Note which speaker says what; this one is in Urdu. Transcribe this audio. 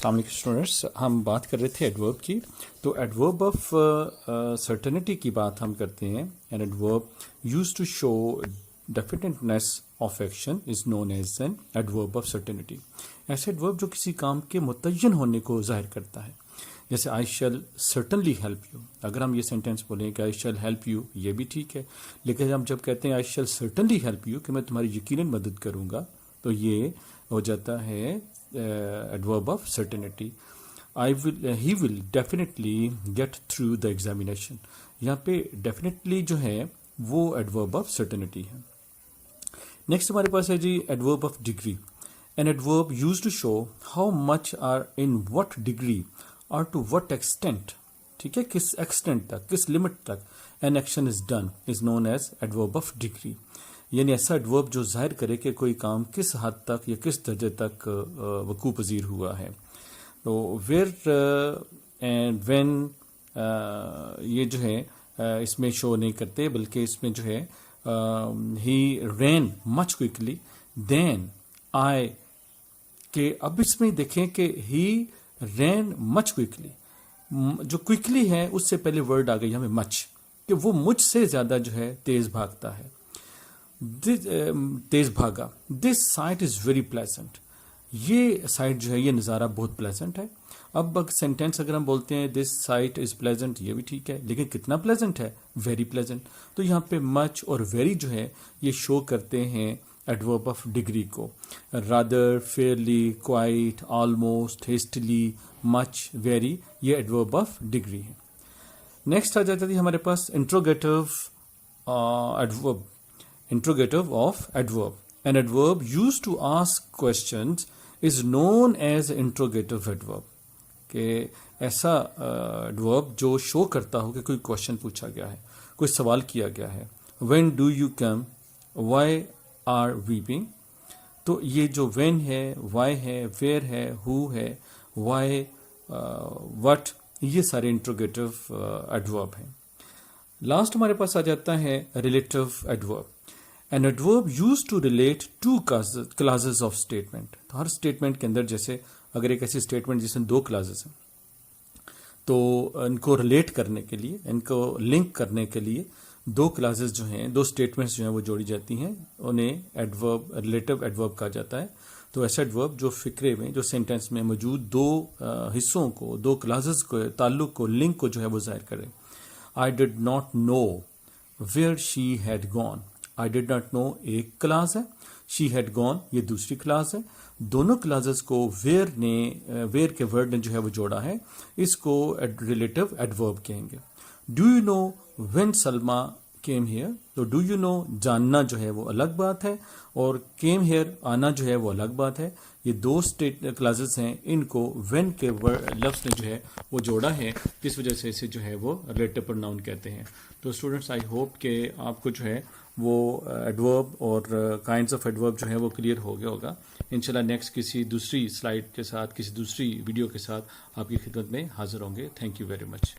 Speaker 1: السلام علیکم اسٹوڈنٹس. ہم بات کر رہے تھے ایڈورب کی. تو ایڈورب آف سرٹنٹی کی بات ہم کرتے ہیں. An adverb use to show definiteness of action is known as an adverb of certainty. ایسے ایڈورب جو کسی کام کے متعین ہونے کو ظاہر کرتا ہے. جیسے I shall certainly help you. اگر ہم یہ سینٹینس بولیں کہ آئی شیل ہیلپ یو، یہ بھی ٹھیک ہے، لیکن ہم جب کہتے ہیں I shall certainly help you کہ میں تمہاری یقیناً مدد کروں گا، تو یہ ہو جاتا ہے adverb of certainty. He will definitely get through the examination. یہاں پہ ڈیفینیٹلی جو ہے وہ ایڈورب آف سرٹنٹی ہے. نیکسٹ ہمارے پاس ہے جی adverb of degree. An adverb use to show how much or in what degree or to what extent. ٹھیک ہے، کس ایکسٹینٹ تک، کس لمٹ تک an action is done is known as adverb of degree. یعنی ایسا ایڈورب جو ظاہر کرے کہ کوئی کام کس حد تک یا کس درجے تک وقوع پذیر ہوا ہے. تو ویئر اینڈ وین یہ جو ہے اس میں شو نہیں کرتے، بلکہ اس میں جو ہے ہی رین مچ کوئکلی دین آئی. کہ اب اس میں دیکھیں کہ ہی رین مچ کوئکلی، جو کوئکلی ہے اس سے پہلے ورڈ آ گئی ہمیں مچ، کہ وہ مجھ سے زیادہ جو ہے تیز بھاگتا ہے، تیز بھاگا. This site is very pleasant. یہ سائٹ جو ہے، یہ نظارہ بہت پلیزنٹ ہے. اب سینٹینس اگر ہم بولتے ہیں دس سائٹ از پلیزنٹ، یہ بھی ٹھیک ہے، لیکن کتنا پلیزنٹ ہے؟ Very pleasant. تو یہاں پہ مچ اور ویری جو ہے یہ شو کرتے ہیں ایڈورب آف ڈگری کو. Rather, fairly, quite, almost, hastily, much, very, یہ ایڈورب آف ڈگری ہے. نیکسٹ آ جاتا ہے ہمارے پاس interrogative adverb. Interrogative of adverb. An adverb used to ask questions is known as interrogative adverb. کہ ایسا adverb جو شو کرتا ہو کہ کوئی کوشچن پوچھا گیا ہے، کوئی سوال کیا گیا ہے. When do you come? Why are weeping? تو یہ جو when ہے، why ہے، where ہے، who ہے، why، what، یہ سارے انٹروگیٹو adverb ہیں. لاسٹ ہمارے پاس آ جاتا ہے relative adverb. An adverb used to relate two clauses of statement. تو ہر اسٹیٹمنٹ کے اندر، جیسے اگر ایک ایسی اسٹیٹمنٹ جس میں دو کلازز ہیں، تو ان کو ریلیٹ کرنے کے لیے، ان کو لنک کرنے کے لیے دو کلازز جو ہیں، دو اسٹیٹمنٹس جو ہیں وہ جوڑی جاتی ہیں، انہیں ایڈورب، ریلیٹو ایڈورب کہا جاتا ہے. تو ایسا ایڈورب جو فقرے میں، جو سینٹینس میں موجود دو حصوں کو، دو کلازز کو، تعلق کو، لنک کو جو ہے وہ ظاہر کرے. I did not know where she had gone. I did not know ایک کلاز ہے، she had gone یہ دوسری کلاز ہے. دونوں کلازز کو ویئر کے ورڈ نے جو ہے وہ جوڑا ہے، اس کو ریلیٹو ایڈورب کہیں گے. Do you know when Salma came here؟ تو do you know جاننا جو ہے وہ الگ بات ہے، اور came here آنا جو ہے وہ الگ بات ہے. یہ دو کلازز ہیں، ان کو when کے لفظ نے جو ہے وہ جوڑا ہے، اس وجہ سے اسے جو ہے وہ ریلیٹو پروناؤن کہتے ہیں. تو اسٹوڈنٹس آئی ہوپ کہ آپ کو جو ہے وہ ایڈورب اور کائنڈز آف ایڈورب جو ہے وہ کلیئر ہو گیا ہوگا. انشاءاللہ نیکسٹ کسی دوسری سلائڈ کے ساتھ، کسی دوسری ویڈیو کے ساتھ آپ کی خدمت میں حاضر ہوں گے. Thank you very much.